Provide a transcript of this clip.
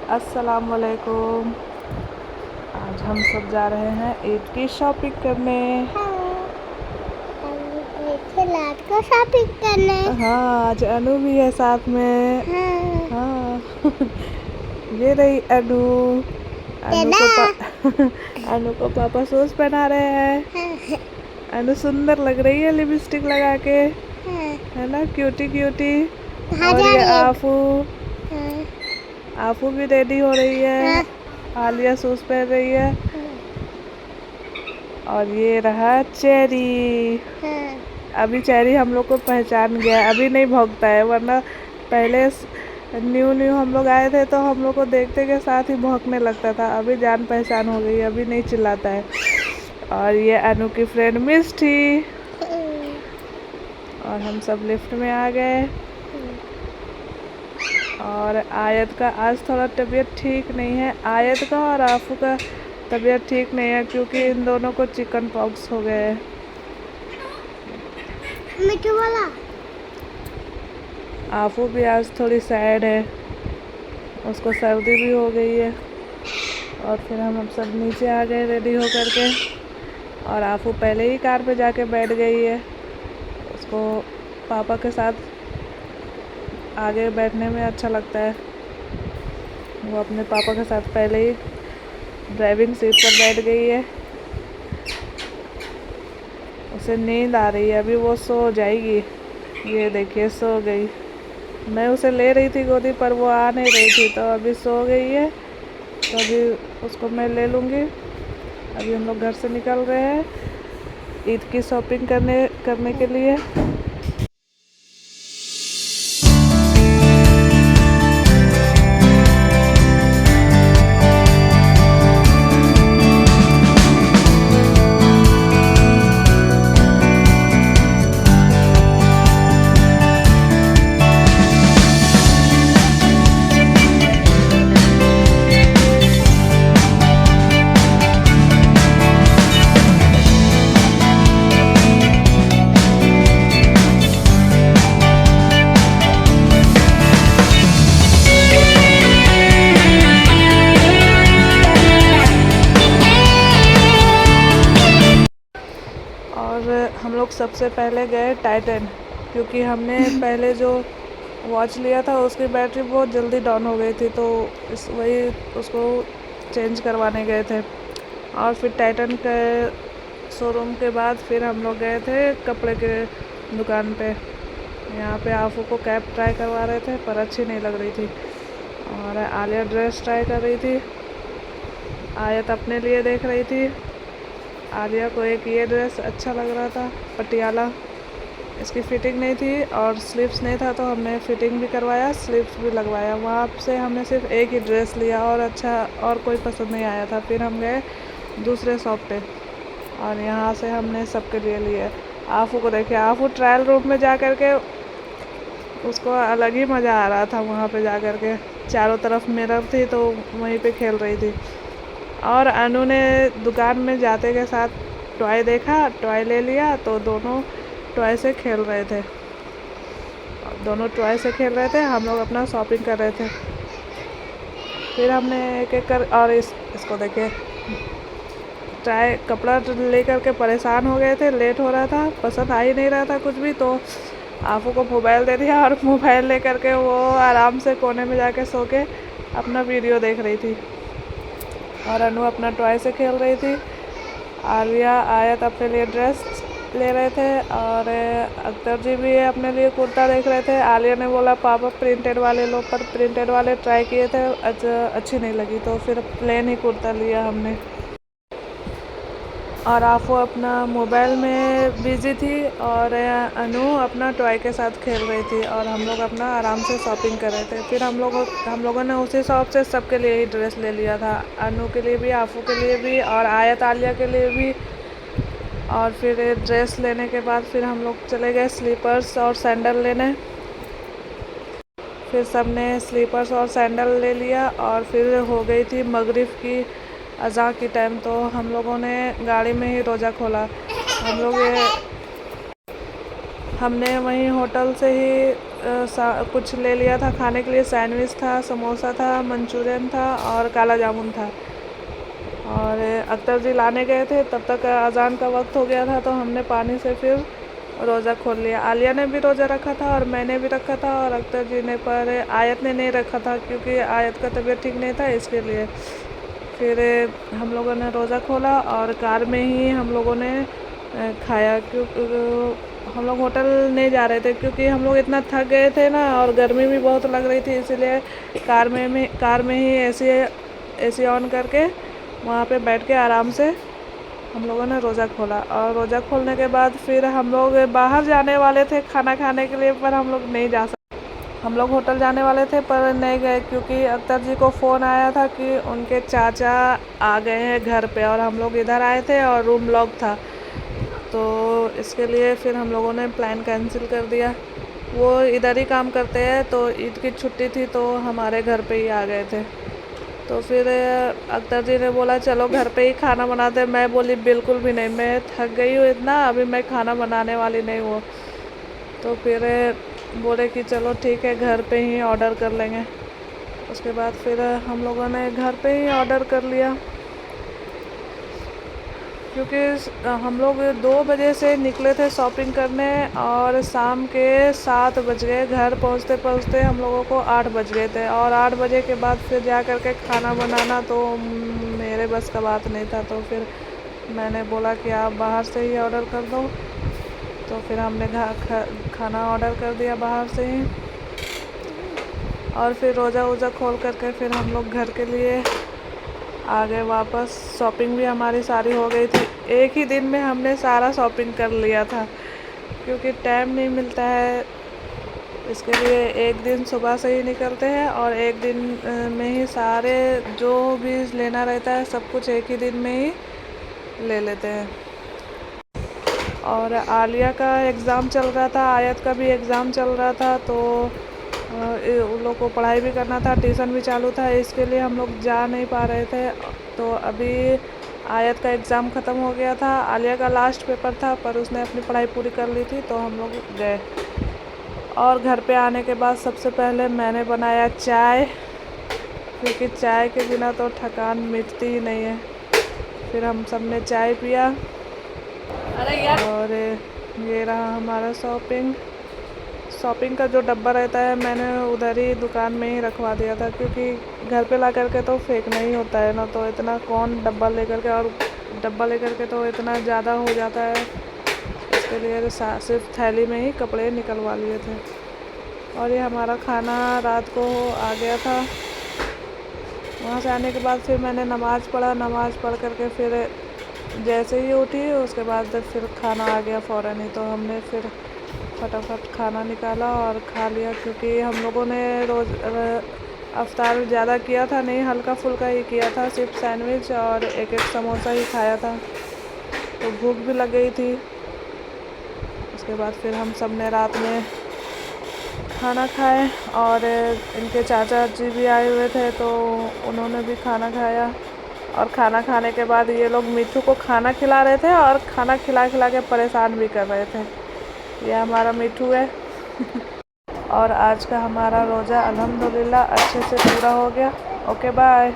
अस्सलाम वालेकुम। आज हम सब जा रहे हैं ईद की शॉपिंग करने। रात को शॉपिंग करने। हाँ, आज अनु भी है साथ में। हाँ। ये रही अनु। अनु को पापा शूज पहना रहे हैं। अनु सुंदर लग रही है लिपस्टिक लगा के, है ना, क्यूटी क्यूटी। और ये आफू भी रेडी हो रही है। आलिया शूज पहन रही है। और ये रहा चेरी। अभी चेरी हम लोग को पहचान गया, अभी नहीं भौंकता है, वरना पहले न्यू हम लोग आए थे तो हम लोग को देखते के साथ ही भौंकने लगता था। अभी जान पहचान हो गई, अभी नहीं चिल्लाता है। और ये अनु की फ्रेंड मिष्टी। और हम सब लिफ्ट में आ गए। और आयत का आज थोड़ा तबीयत ठीक नहीं है। आयत का और आफू का तबीयत ठीक नहीं है क्योंकि इन दोनों को चिकन पॉक्स हो गए है। आफू भी आज थोड़ी सैड है, उसको सर्दी भी हो गई है। और फिर हम सब नीचे आ गए रेडी हो करके। और आफू पहले ही कार पे जाके बैठ गई है। उसको पापा के साथ आगे बैठने में अच्छा लगता है। वो अपने पापा के साथ पहले ही ड्राइविंग सीट पर बैठ गई है। उसे नींद आ रही है, अभी वो सो जाएगी। ये देखिए सो गई। मैं उसे ले रही थी गोदी पर, वो आ नहीं रही थी, तो अभी सो गई है। तो अभी उसको मैं ले लूँगी। अभी हम लोग घर से निकल रहे हैं ईद की शॉपिंग करने के लिए। और हम लोग सबसे पहले गए टाइटन, क्योंकि हमने पहले जो वॉच लिया था उसकी बैटरी बहुत जल्दी डाउन हो गई थी, तो वही उसको चेंज करवाने गए थे। और फिर टाइटन के शोरूम के बाद फिर हम लोग गए थे कपड़े के दुकान पे। यहाँ पे आफू को कैप ट्राई करवा रहे थे पर अच्छी नहीं लग रही थी। और आलिया ड्रेस ट्राई कर रही थी। आयत अपने लिए देख रही थी। आलिया को एक ये ड्रेस अच्छा लग रहा था, पटियाला। इसकी फ़िटिंग नहीं थी और स्लीव्स नहीं था, तो हमने फ़िटिंग भी करवाया, स्लीव्स भी लगवाया। वहाँ से हमने सिर्फ एक ही ड्रेस लिया और अच्छा और कोई पसंद नहीं आया था। फिर हम गए दूसरे शॉप पे और यहाँ से हमने सबके लिए लिए। आफू को देखिए, आफू ट्रायल रूम में जा कर के उसको अलग ही मज़ा आ रहा था। वहाँ पे जा कर के चारों तरफ मिरर थी तो वहीं पे खेल रही थी। और अनु ने दुकान में जाते के साथ टॉय देखा, टॉय ले लिया, तो दोनों टॉय से खेल रहे थे। हम लोग अपना शॉपिंग कर रहे थे। फिर हमने एक एक कर, और इसको देखिए, ट्राई कपड़ा ले कर के परेशान हो गए थे, लेट हो रहा था, पसंद आ ही नहीं रहा था कुछ भी, तो आफू को मोबाइल दे दिया और मोबाइल ले करके वो आराम से कोने में जाके सो के अपना वीडियो देख रही थी। और अनु अपना टॉय से खेल रही थी। आलिया आयत अपने लिए ड्रेस ले रहे थे और अख्तर जी भी अपने लिए कुर्ता देख रहे थे। आलिया ने बोला पापा प्रिंटेड वाले लो, पर प्रिंटेड वाले ट्राई किए थे, अच्छी नहीं लगी, तो फिर प्लेन ही कुर्ता लिया हमने। और आफू अपना मोबाइल में बिजी थी और अनु अपना टॉय के साथ खेल रही थी और हम लोग अपना आराम से शॉपिंग कर रहे थे। फिर हम लोगों ने उसी शॉप से सबके लिए ही ड्रेस ले लिया था, अनु के लिए भी, आफू के लिए भी और आयत आलिया के लिए भी। और फिर ड्रेस लेने के बाद फिर हम लोग चले गए स्लीपर्स और सैंडल लेने। फिर सब ने स्लीपर्स और सैंडल ले लिया और फिर हो गई थी मगरिब की अज़ा की टाइम, तो हम लोगों ने गाड़ी में ही रोज़ा खोला। हमने वहीं होटल से ही कुछ ले लिया था खाने के लिए। सैंडविच था, समोसा था, मंचूरियन था और काला जामुन था। और अख्तर जी लाने गए थे, तब तक अज़ान का वक्त हो गया था, तो हमने पानी से फिर रोज़ा खोल लिया। आलिया ने भी रोज़ा रखा था और मैंने भी रखा था, और अख्तर जी ने, पर आयत ने नहीं रखा था क्योंकि आयत का तबीयत ठीक नहीं था, इसके लिए। फिर हम लोगों ने रोज़ा खोला और कार में ही हम लोगों ने खाया, क्योंकि हम लोग होटल नहीं जा रहे थे क्योंकि हम लोग इतना थक गए थे ना, और गर्मी भी बहुत लग रही थी, इसीलिए कार में ही एसी ऑन करके वहाँ पे बैठ के आराम से हम लोगों ने रोज़ा खोला। और रोज़ा खोलने के बाद फिर हम लोग बाहर जाने वाले थे खाना खाने के लिए, पर हम लोग नहीं जा सकते। हम लोग होटल जाने वाले थे पर नहीं गए क्योंकि अख्तर जी को फ़ोन आया था कि उनके चाचा आ गए हैं घर पे, और हम लोग इधर आए थे और रूम लॉक था, तो इसके लिए फिर हम लोगों ने प्लान कैंसिल कर दिया। वो इधर ही काम करते हैं, तो ईद की छुट्टी थी तो हमारे घर पे ही आ गए थे। तो फिर अख्तर जी ने बोला चलो घर पे ही खाना बनाते। मैं बोली बिल्कुल भी नहीं, मैं थक गई हूँ इतना, अभी मैं खाना बनाने वाली नहीं हूँ। तो फिर बोले कि चलो ठीक है, घर पे ही ऑर्डर कर लेंगे। उसके बाद फिर हम लोगों ने घर पे ही ऑर्डर कर लिया, क्योंकि हम लोग 2 बजे से निकले थे शॉपिंग करने, और शाम के 7 बज गए। घर पहुंचते पहुंचते हम लोगों को 8 बज गए थे, और 8 बजे के बाद फिर जा कर के खाना बनाना तो मेरे बस का बात नहीं था। तो फिर मैंने बोला कि आप बाहर से ही ऑर्डर कर दो, तो फिर हमने खाना ऑर्डर कर दिया बाहर से ही। और फिर रोज़ा वोज़ा खोल करके फिर हम लोग घर के लिए आ गए वापस। शॉपिंग भी हमारी सारी हो गई थी, एक ही दिन में हमने सारा शॉपिंग कर लिया था, क्योंकि टाइम नहीं मिलता है, इसके लिए एक दिन सुबह से ही निकलते हैं और एक दिन में ही सारे जो भी लेना रहता है सब कुछ एक ही दिन में ही ले लेते हैं। और आलिया का एग्ज़ाम चल रहा था, आयत का भी एग्ज़ाम चल रहा था, तो उन लोग को पढ़ाई भी करना था, ट्यूशन भी चालू था, इसके लिए हम लोग जा नहीं पा रहे थे। तो अभी आयत का एग्ज़ाम ख़त्म हो गया था, आलिया का लास्ट पेपर था, पर उसने अपनी पढ़ाई पूरी कर ली थी, तो हम लोग गए। और घर पे आने के बाद सबसे पहले मैंने बनाया चाय, क्योंकि चाय के बिना तो थकान मिटती ही नहीं है। फिर हम सब ने चाय पिया, और ये रहा हमारा शॉपिंग का जो डब्बा रहता है मैंने उधर ही दुकान में ही रखवा दिया था, क्योंकि घर पे ला करके तो फेंकना ही होता है ना, तो इतना कौन डब्बा लेकर के, और डब्बा लेकर के तो इतना ज़्यादा हो जाता है, इसके लिए सिर्फ थैली में ही कपड़े निकलवा लिए थे। और ये हमारा खाना रात को आ गया था। वहाँ से आने के बाद फिर मैंने नमाज़ पढ़ करके फिर जैसे ही उठी उसके बाद फिर खाना आ गया फ़ौरन ही, तो हमने फिर फटाफट खाना निकाला और खा लिया, क्योंकि हम लोगों ने रोज़ अफ्तार ज़्यादा किया था नहीं, हल्का फुल्का ही किया था, सिर्फ सैंडविच और एक समोसा ही खाया था, तो भूख भी लग गई थी। उसके बाद फिर हम सब ने रात में खाना खाए, और इनके चाचा जी भी आए हुए थे, तो उन्होंने भी खाना खाया। और खाना खाने के बाद ये लोग मिठू को खाना खिला रहे थे, और खाना खिला खिला के परेशान भी कर रहे थे। ये हमारा मिठू है। और आज का हमारा रोज़ा अल्हम्दुलिल्लाह अच्छे से पूरा हो गया। Okay bye.